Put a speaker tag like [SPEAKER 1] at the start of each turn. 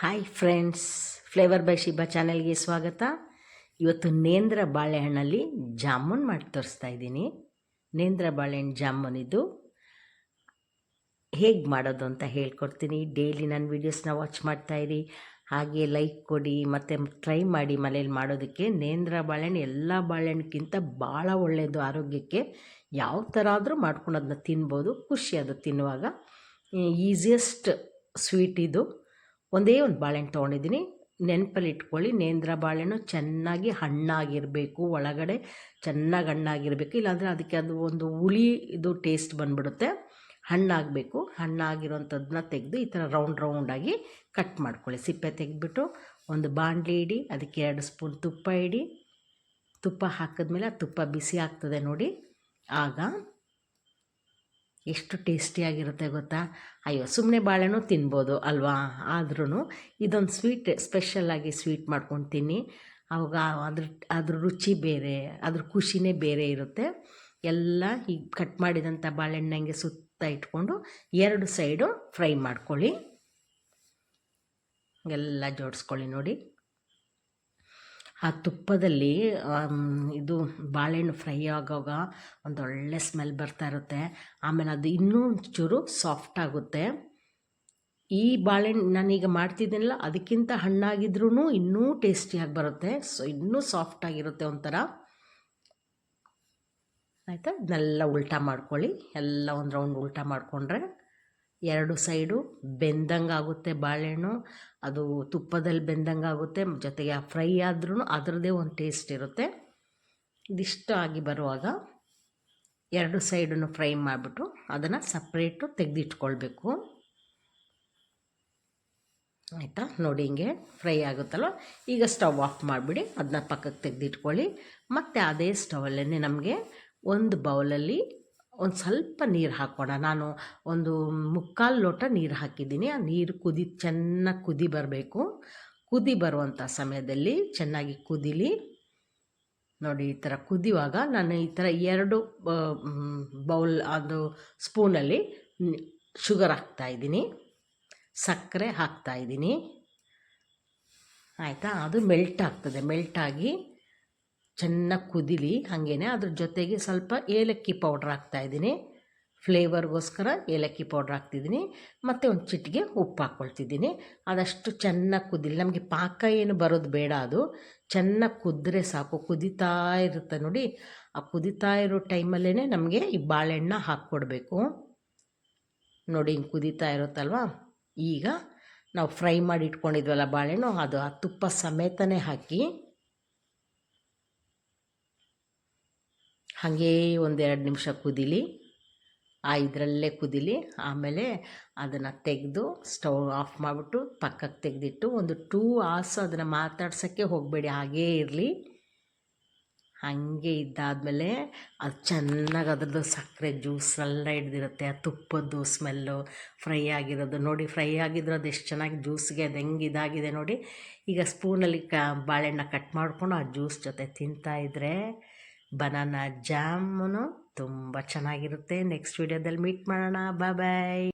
[SPEAKER 1] Hi friends, flavour by Shiba ಚಾನೆಲ್ಗೆ ಸ್ವಾಗತ. ಇವತ್ತು ನೇಂದ್ರ ಬಾಳೆಹಣ್ಣಲ್ಲಿ ಜಾಮೂನ್ ಮಾಡಿ ತೋರಿಸ್ತಾ ಇದ್ದೀನಿ. ನೇಂದ್ರ ಬಾಳೆಹಣ್ಣು ಜಾಮೂನ್ ಇದು ಹೇಗೆ ಮಾಡೋದು ಅಂತ ಹೇಳ್ಕೊಡ್ತೀನಿ. ಡೈಲಿ ನನ್ನ ವೀಡಿಯೋಸ್ನ ವಾಚ್ ಮಾಡ್ತಾಯಿರಿ, ಹಾಗೆ ಲೈಕ್ ಕೊಡಿ ಮತ್ತು ಟ್ರೈ ಮಾಡಿ ಮನೇಲಿ ಮಾಡೋದಕ್ಕೆ. ನೇಂದ್ರ ಬಾಳೆಹಣ್ಣು ಎಲ್ಲ ಬಾಳೆಹಣ್ಣಕ್ಕಿಂತ ಭಾಳ ಒಳ್ಳೆಯದು ಆರೋಗ್ಯಕ್ಕೆ. ಯಾವ ಥರ ಆದರೂ ಮಾಡ್ಕೊಂಡು ಅದನ್ನ ತಿನ್ಬೋದು, ಖುಷಿ ಅದು ತಿನ್ನುವಾಗ. ಈಸಿಯೆಸ್ಟ್ ಸ್ವೀಟ್ ಇದು. ಒಂದೇ ಒಂದು ಬಾಳೆಹಣ್ಣು ತೊಗೊಂಡಿದ್ದೀನಿ. ನೆನಪಲ್ಲಿ ಇಟ್ಕೊಳ್ಳಿ, ನೇಂದ್ರ ಬಾಳೆಹಣ್ಣು ಚೆನ್ನಾಗಿ ಹಣ್ಣಾಗಿರಬೇಕು, ಒಳಗಡೆ ಚೆನ್ನಾಗಿ ಹಣ್ಣಾಗಿರಬೇಕು, ಇಲ್ಲಾಂದರೆ ಅದಕ್ಕೆ ಅದು ಒಂದು ಹುಳಿ ಇದು ಟೇಸ್ಟ್ ಬಂದುಬಿಡುತ್ತೆ. ಹಣ್ಣಾಗಬೇಕು. ಹಣ್ಣಾಗಿರೋಂಥದ್ದನ್ನ ತೆಗೆದು ಈ ಥರ ರೌಂಡಾಗಿ ಕಟ್ ಮಾಡ್ಕೊಳ್ಳಿ. ಸಿಪ್ಪೆ ತೆಗೆದ್ಬಿಟ್ಟು ಒಂದು ಬಾಣಲಿ ಇಡಿ, ಅದಕ್ಕೆ 2 ಸ್ಪೂನ್ ತುಪ್ಪ ಇಡಿ. ತುಪ್ಪ ಹಾಕಿದ್ಮೇಲೆ ಆ ತುಪ್ಪ ಬಿಸಿ ಆಗ್ತದೆ ನೋಡಿ, ಆಗ ಎಷ್ಟು ಟೇಸ್ಟಿಯಾಗಿರುತ್ತೆ ಗೊತ್ತಾ. ಅಯ್ಯೋ, ಸುಮ್ಮನೆ ಬಾಳೆಹಣ್ಣು ತಿನ್ಬೋದು ಅಲ್ವಾ, ಆದ್ರೂ ಇದೊಂದು ಸ್ಪೆಷಲ್ಲಾಗಿ ಸ್ವೀಟ್ ಮಾಡ್ಕೊಂಡು ತಿನ್ನಿ. ಅವಾಗ ಅದ್ರ ರುಚಿ ಬೇರೆ, ಅದ್ರ ಖುಷಿನೇ ಬೇರೆ ಇರುತ್ತೆ. ಎಲ್ಲ ಈಗ ಕಟ್ ಮಾಡಿದಂಥ ಬಾಳೆಹಣ್ಣಂಗೆ ಸುತ್ತ ಇಟ್ಕೊಂಡು 2 ಸೈಡು ಫ್ರೈ ಮಾಡ್ಕೊಳ್ಳಿ. ಎಲ್ಲ ಜೋಡಿಸ್ಕೊಳ್ಳಿ ನೋಡಿ. ಆ ತುಪ್ಪದಲ್ಲಿ ಇದು ಬಾಳೆಹಣ್ಣು ಫ್ರೈ ಆಗುವಾಗ ಒಂದೊಳ್ಳೆ ಸ್ಮೆಲ್ ಬರ್ತಾ ಇರುತ್ತೆ. ಆಮೇಲೆ ಅದು ಇನ್ನೂ ಒಂಚೂರು ಸಾಫ್ಟ್ ಆಗುತ್ತೆ. ಈ ಬಾಳೆಹಣ್ಣು ನಾನೀಗ ಮಾಡ್ತಿದ್ದೀನಲ್ಲ, ಅದಕ್ಕಿಂತ ಹಣ್ಣಾಗಿದ್ರೂ ಇನ್ನೂ ಟೇಸ್ಟಿಯಾಗಿ ಬರುತ್ತೆ. ಸೊ ಇನ್ನೂ ಸಾಫ್ಟಾಗಿರುತ್ತೆ ಒಂಥರ. ಆಯಿತಾ, ಇದನ್ನೆಲ್ಲ ಉಲ್ಟಾ ಮಾಡ್ಕೊಳ್ಳಿ. ಎಲ್ಲ ಒಂದು ರೌಂಡ್ ಉಲ್ಟಾ ಮಾಡಿಕೊಂಡ್ರೆ 2 ಸೈಡು ಬೆಂದಂಗೆ ಆಗುತ್ತೆ ಬಾಳೆಹಣ್ಣು. ಅದು ತುಪ್ಪದಲ್ಲಿ ಬೆಂದಂಗೆ ಆಗುತ್ತೆ, ಜೊತೆಗೆ ಆ ಫ್ರೈ ಆದ್ರೂ ಅದರದ್ದೇ ಒಂದು ಟೇಸ್ಟ್ ಇರುತ್ತೆ. ಇದಿಷ್ಟು ಆಗಿ ಬರುವಾಗ 2 ಸೈಡನ್ನು ಫ್ರೈ ಮಾಡಿಬಿಟ್ಟು ಅದನ್ನು ಸಪ್ರೇಟು ತೆಗೆದಿಟ್ಕೊಳ್ಬೇಕು. ಆಯಿತಾ, ನೋಡಿ ಹಿಂಗೆ ಫ್ರೈ ಆಗುತ್ತಲ್ಲ. ಈಗ ಸ್ಟವ್ ಆಫ್ ಮಾಡಿಬಿಡಿ, ಅದನ್ನ ಪಕ್ಕಕ್ಕೆ ತೆಗೆದಿಟ್ಕೊಳ್ಳಿ. ಮತ್ತು ಅದೇ ಸ್ಟವಲ್ಲೇ ನಮಗೆ ಒಂದು ಬೌಲಲ್ಲಿ ಒಂದು ಸ್ವಲ್ಪ ನೀರು ಹಾಕೋಣ. ನಾನು ಒಂದು 3/4 ಲೋಟ ನೀರು ಹಾಕಿದ್ದೀನಿ. ಆ ನೀರು ಚೆನ್ನಾಗಿ ಕುದಿ ಬರಬೇಕು. ಕುದಿ ಬರುವಂಥ ಸಮಯದಲ್ಲಿ ಚೆನ್ನಾಗಿ ಕುದೀಲಿ ನೋಡಿ. ಈ ಥರ ಕುದಿಯುವಾಗ ನಾನು ಈ ಥರ 2 ಬೌಲ್ ಅದು ಸ್ಪೂನಲ್ಲಿ ಶುಗರ್ ಹಾಕ್ತಾಯಿದ್ದೀನಿ, ಸಕ್ಕರೆ ಹಾಕ್ತಾಯಿದ್ದೀನಿ. ಆಯಿತಾ, ಅದು ಮೆಲ್ಟ್ ಆಗ್ತದೆ. ಮೆಲ್ಟಾಗಿ ಚೆನ್ನಾಗಿ ಕುದೀಲಿ. ಹಾಗೇ ಅದ್ರ ಜೊತೆಗೆ ಸ್ವಲ್ಪ ಏಲಕ್ಕಿ ಪೌಡ್ರ್ ಹಾಕ್ತಾಯಿದ್ದೀನಿ. ಫ್ಲೇವರ್ಗೋಸ್ಕರ ಏಲಕ್ಕಿ ಪೌಡ್ರ್ ಹಾಕ್ತಿದ್ದೀನಿ. ಮತ್ತು ಒಂದು ಚಿಟಿಕೆ ಉಪ್ಪು ಹಾಕ್ಕೊಳ್ತಿದ್ದೀನಿ. ಅದಷ್ಟು ಚೆನ್ನಾಗಿ ಕುದೀಲಿ. ನಮಗೆ ಪಾಕ ಏನು ಬರೋದು ಬೇಡ, ಅದು ಚೆನ್ನಾಗಿ ಕುದ್ರೆ ಸಾಕು. ಕುದೀತಾ ಇರುತ್ತೆ ನೋಡಿ. ಆ ಕುದೀತಾ ಇರೋ ಟೈಮಲ್ಲೇ ನಮಗೆ ಈ ಬಾಳೆಹಣ್ಣ ಹಾಕ್ಕೊಡ್ಬೇಕು ನೋಡಿ. ಹಿಂಗೆ ಕುದೀತಾ ಇರುತ್ತಲ್ವ, ಈಗ ನಾವು ಫ್ರೈ ಮಾಡಿ ಇಟ್ಕೊಂಡಿದ್ವಲ್ಲ ಬಾಳೆಹಣ್ಣು, ಅದು ಆ ತುಪ್ಪ ಸಮೇತನೇ ಹಾಕಿ ಹಾಗೇ 1-2 ನಿಮಿಷ ಕುದೀಲಿ. ಇದರಲ್ಲೇ ಕುದೀಲಿ. ಆಮೇಲೆ ಅದನ್ನು ತೆಗೆದು ಸ್ಟವ್ ಆಫ್ ಮಾಡಿಬಿಟ್ಟು ಪಕ್ಕಕ್ಕೆ ತೆಗೆದಿಟ್ಟು ಒಂದು 2 hours ಅದನ್ನು ಮಾತಾಡ್ಸೋಕ್ಕೆ ಹೋಗಬೇಡಿ, ಹಾಗೇ ಇರಲಿ. ಹಾಗೆ ಇದ್ದಾದಮೇಲೆ ಅದು ಚೆನ್ನಾಗಿ ಅದ್ರದ್ದು ಸಕ್ಕರೆ ಜ್ಯೂಸೆಲ್ಲ ಹಿಡ್ದಿರುತ್ತೆ. ಆ ತುಪ್ಪದ್ದು ಸ್ಮೆಲ್ಲು, ಫ್ರೈ ಆಗಿರೋದು ನೋಡಿ. ಫ್ರೈ ಆಗಿರೋದು ಎಷ್ಟು ಚೆನ್ನಾಗಿ ಜ್ಯೂಸ್ಗೆ ಅದು ಹೆಂಗೆ ಇದಾಗಿದೆ ನೋಡಿ. ಈಗ ಸ್ಪೂನಲ್ಲಿ ಬಾಳೆಹಣ್ಣ ಕಟ್ ಮಾಡಿಕೊಂಡು ಆ ಜ್ಯೂಸ್ ಜೊತೆ ತಿಂತಾಯಿದ್ರೆ ಬನಾನಾ ಜಾಮೂನು ತುಂಬ ಚೆನ್ನಾಗಿರುತ್ತೆ. ನೆಕ್ಸ್ಟ್ ವೀಡಿಯೋದಲ್ಲಿ ಮೀಟ್ ಮಾಡೋಣ. ಬಾಯ್.